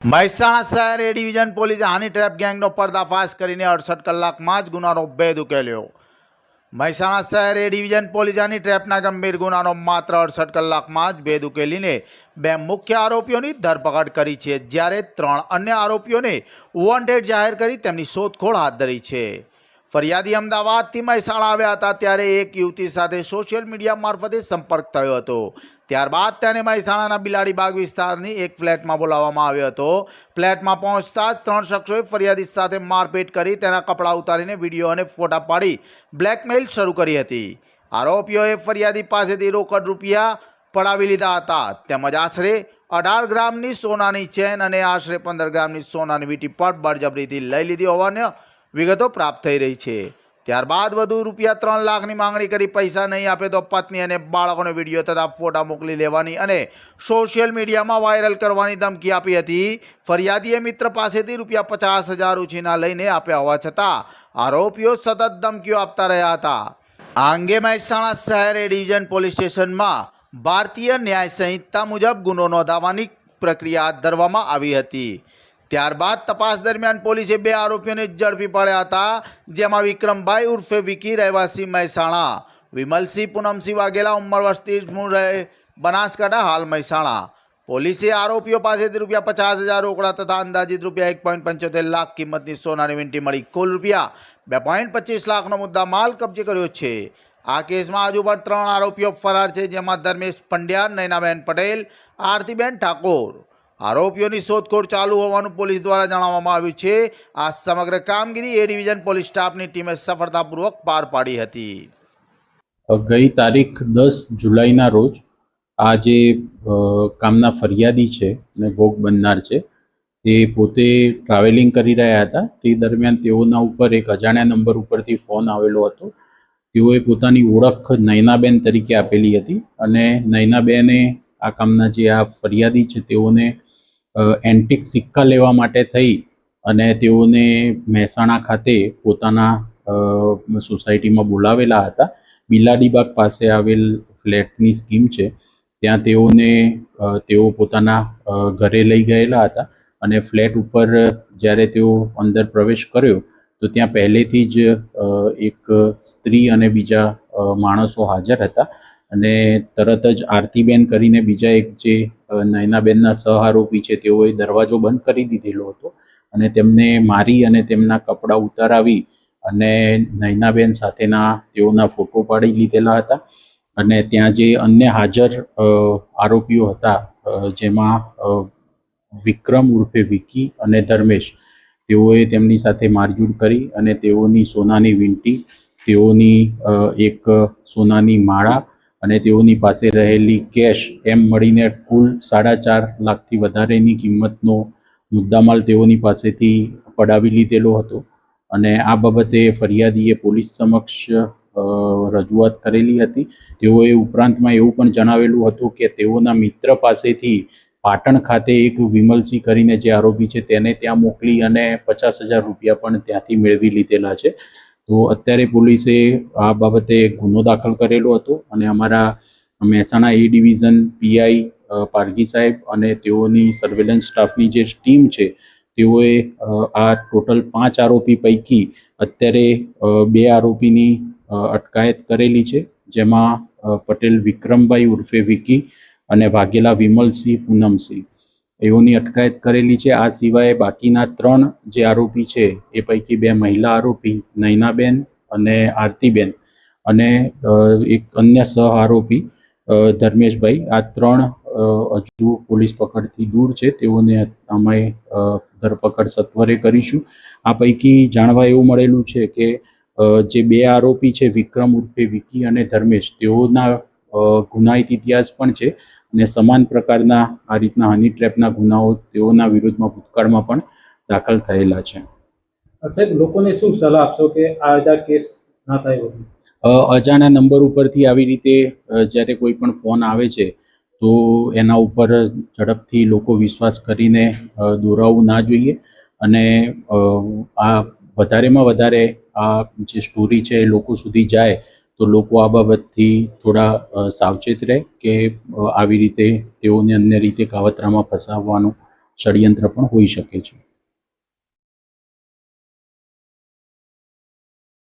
મહેસાણા શહેર એ ડિવિઝન પોલીસે હાની ટ્રેપ ગેંગનો પર્દાફાશ કરીને 68 કલાકમાં જ ગુનાનો ભેદ ઉકેલ્યો। મહેસાણા શહેર એ ડિવિઝન પોલીસે હાની ટ્રેપના ગંભીર ગુનાનો માત્ર 68 કલાકમાં જ ભેદ ઉકેલીને 2 મુખ્ય આરોપીઓની ધરપકડ કરી છે, જ્યારે 3 અન્ય આરોપીઓને વોન્ટેડ જાહેર કરી તેમની શોધખોળ હાથ ધરી છે। ફરિયાદી અમદાવાદથી મહેસાણા આવ્યા હતા ત્યારે એક યુવતી સાથે સોશિયલ મીડિયા મારફતે સંપર્ક થયો હતો। ત્યારબાદ તેને મહેસાણાના બિલાડીબાગ વિસ્તારની એક ફ્લેટમાં બોલાવવામાં આવ્યો હતો। ફ્લેટમાં પહોંચતા જ 3 શખ્સોએ ફરિયાદી સાથે મારપીટ કરી તેના કપડાં ઉતારીને વિડીયો અને ફોટા પાડી બ્લેકમેલ શરૂ કરી હતી। આરોપીઓએ ફરિયાદી પાસેથી રોકડ રૂપિયા પડાવી લીધા હતા, તેમજ આશરે 18 ગ્રામની સોનાની ચેન અને આશરે 15 ગ્રામની સોનાની વીંટી પણ બળજબરીથી લઈ લીધી હોવાની વિગતો પ્રાપ્ત થઈ રહી છે। ત્યારબાદ વધુ રૂપિયા 3 લાખની માંગણી કરી પૈસા નહીં આપે તો પત્ની અને બાળકોને વિડીયો તથા ફોટા મોકલી દેવાની અને સોશિયલ મીડિયામાં વાયરલ કરવાની ધમકી આપી હતી। ફરિયાદીએ મિત્ર પાસેથી રૂપિયા 50,000 ઉછીના લઈને આપ્યા હોવા છતાં આરોપીઓ સતત ધમકીઓ આપતા રહ્યા હતા। આ અંગે મહેસાણા શહેર એ ડિવિઝન પોલીસ સ્ટેશનમાં ભારતીય ન્યાય સંહિતા મુજબ ગુનો નોંધવાની પ્રક્રિયા હાથ ધરવામાં આવી હતી। ત્યારબાદ તપાસ દરમિયાન પોલીસે 2 આરોપીઓને ઝડપી પાડ્યા હતા, જેમાં વિક્રમભાઈ ઉર્ફે વિકી રહેવાસી મહેસાણા, વિમલસિંહ પૂનમસિંહ વાઘેલા ઉંમર વર્ષ 30 મૂળ રહે બનાસકાંઠા હાલ મહેસાણા। પોલીસે આરોપીઓ પાસેથી રૂપિયા 50,000 રોકડા તથા અંદાજિત રૂપિયા 1.75 લાખ કિંમતની સોનાની વીંટી મળી કુલ રૂપિયા 2.25 લાખનો મુદ્દા માલ કબજે કર્યો છે। આ કેસમાં હજુ પણ 3 આરોપીઓ ફરાર છે, જેમાં ધર્મેશ પંડ્યા, નૈનાબેન પટેલ, આરતીબેન ઠાકોર। આરોપીઓની શોધખોળ ચાલુ હોવાનું પોલીસ દ્વારા જણાવવામાં આવ્યું છે। આ સમગ્ર કામગીરી એ ડિવિઝન પોલીસ સ્ટાફની ટીમે સફળતાપૂર્વક પાર પાડી હતી। ગઈ તારીખ 10 જુલાઈના રોજ આ જે કામના ફરિયાદી છે અને ભોગ બનનાર છે તે પોતે ટ્રાવેલિંગ કરી રહ્યા હતા। તે દરમિયાન તેઓના ઉપર એક અજાણ્યા નંબર ઉપરથી ફોન આવેલો હતો। તેઓએ પોતાની ઓળખ નૈનાબેન તરીકે આપેલી હતી અને નૈનાબેને આ કામના જે આ ફરિયાદી છે તેઓને એન્ટિક સિક્કા લેવા માટે થઈ અને તેઓને મહેસાણા ખાતે પોતાના સોસાયટીમાં બોલાવેલા હતા। બિલાડીબાગ પાસે આવેલ ફ્લેટની સ્કીમ છે, ત્યાં તેઓ પોતાના ઘરે લઈ ગયેલા હતા અને ફ્લેટ ઉપર જ્યારે તેઓ અંદર પ્રવેશ કર્યો તો ત્યાં પહેલેથી જ એક સ્ત્રી અને બીજા માણસો હાજર હતા અને તરત જ આરતીબેન કરીને બીજા એક જે નૈનાબેનના સહ આરોપી છે તેઓએ દરવાજો બંધ કરી દીધેલો હતો અને તેમને મારી અને તેમના કપડાં ઉતારાવી અને નૈનાબેન સાથેના તેઓના ફોટો પાડી લીધેલા હતા। અને ત્યાં જે અન્ય હાજર આરોપીઓ હતા, જેમાં વિક્રમ ઉર્ફે વિકી અને ધર્મેશ, તેઓએ તેમની સાથે મારઝૂડ કરી અને તેઓની સોનાની વીંટી, તેઓની એક સોનાની માળા અને તેઓની પાસે રહેલી કેશ એમ મળીને કુલ 4.5 લાખથી વધારેની કિંમતનો મુદ્દામાલ તેઓની પાસેથી પડાવી લીધેલો હતો અને આ બાબતે ફરિયાદીએ પોલીસ સમક્ષ રજૂઆત કરેલી હતી। તેઓએ ઉપરાંતમાં એવું પણ જણાવેલું હતું કે તેઓના મિત્ર પાસેથી પાટણ ખાતે એક વિમલસિંહ કરીને જે આરોપી છે તેને ત્યાં મોકલી અને 50,000 રૂપિયા પણ ત્યાંથી મેળવી લીધેલા છે। તો અત્યારે પોલીસે આ બાબતે ગુનો દાખલ કરેલો હતો અને અમારા મહેસાણા એ ડિવિઝન પીઆઈ પારગી સાહેબ અને તેઓની સર્વેલન્સ સ્ટાફની જે ટીમ છે તેઓએ આ ટોટલ 5 આરોપી પૈકી અત્યારે 2 આરોપીની અટકાયત કરેલી છે, જેમાં પટેલ વિક્રમભાઈ ઉર્ફે વિકી અને વાઘેલા વિમલસિંહ પૂનમસિંહ એઓની અટકાયત કરેલી છે। આ સિવાય બાકીના 3 જે આરોપી છે એ પૈકી 2 મહિલા આરોપી નૈનાબેન અને આરતીબેન અને એક અન્ય સહ આરોપી ધર્મેશભાઈ, આ 3 હજુ પોલીસ પકડથી દૂર છે। તેઓને અમે ધરપકડ સત્વરે કરીશું। આ પૈકી જાણવા એવું મળેલું છે કે જે 2 આરોપી છે વિક્રમ ઉર્ફે વિકી અને ધર્મેશ, તેઓના ગુનાહિત ઇતિહાસ પણ છે અને સમાન પ્રકારના આ રીતના હની ટ્રેપના ગુનાઓ તેઓના વિરુદ્ધમાં ભૂતકાળમાં પણ દાખલ થયેલા છે। સાહેબ, લોકોને શું સલાહ આપશો કે આ કેસ ના થાય? અજાણ્યા નંબર ઉપરથી આવી રીતે જ્યારે કોઈ પણ ફોન આવે છે તો એના ઉપર ઝડપથી લોકો વિશ્વાસ કરીને દોરાવવું ના જોઈએ અને આ વધારેમાં વધારે આ જે સ્ટોરી છે એ લોકો સુધી જાય તો લોકો આ બાબતથી થોડા સાવચેત રહે કે આવી રીતે તેઓને અન્ય રીતે કાવતરામાં ફસાવવાનું ષડયંત્ર પણ હોઈ શકે છે.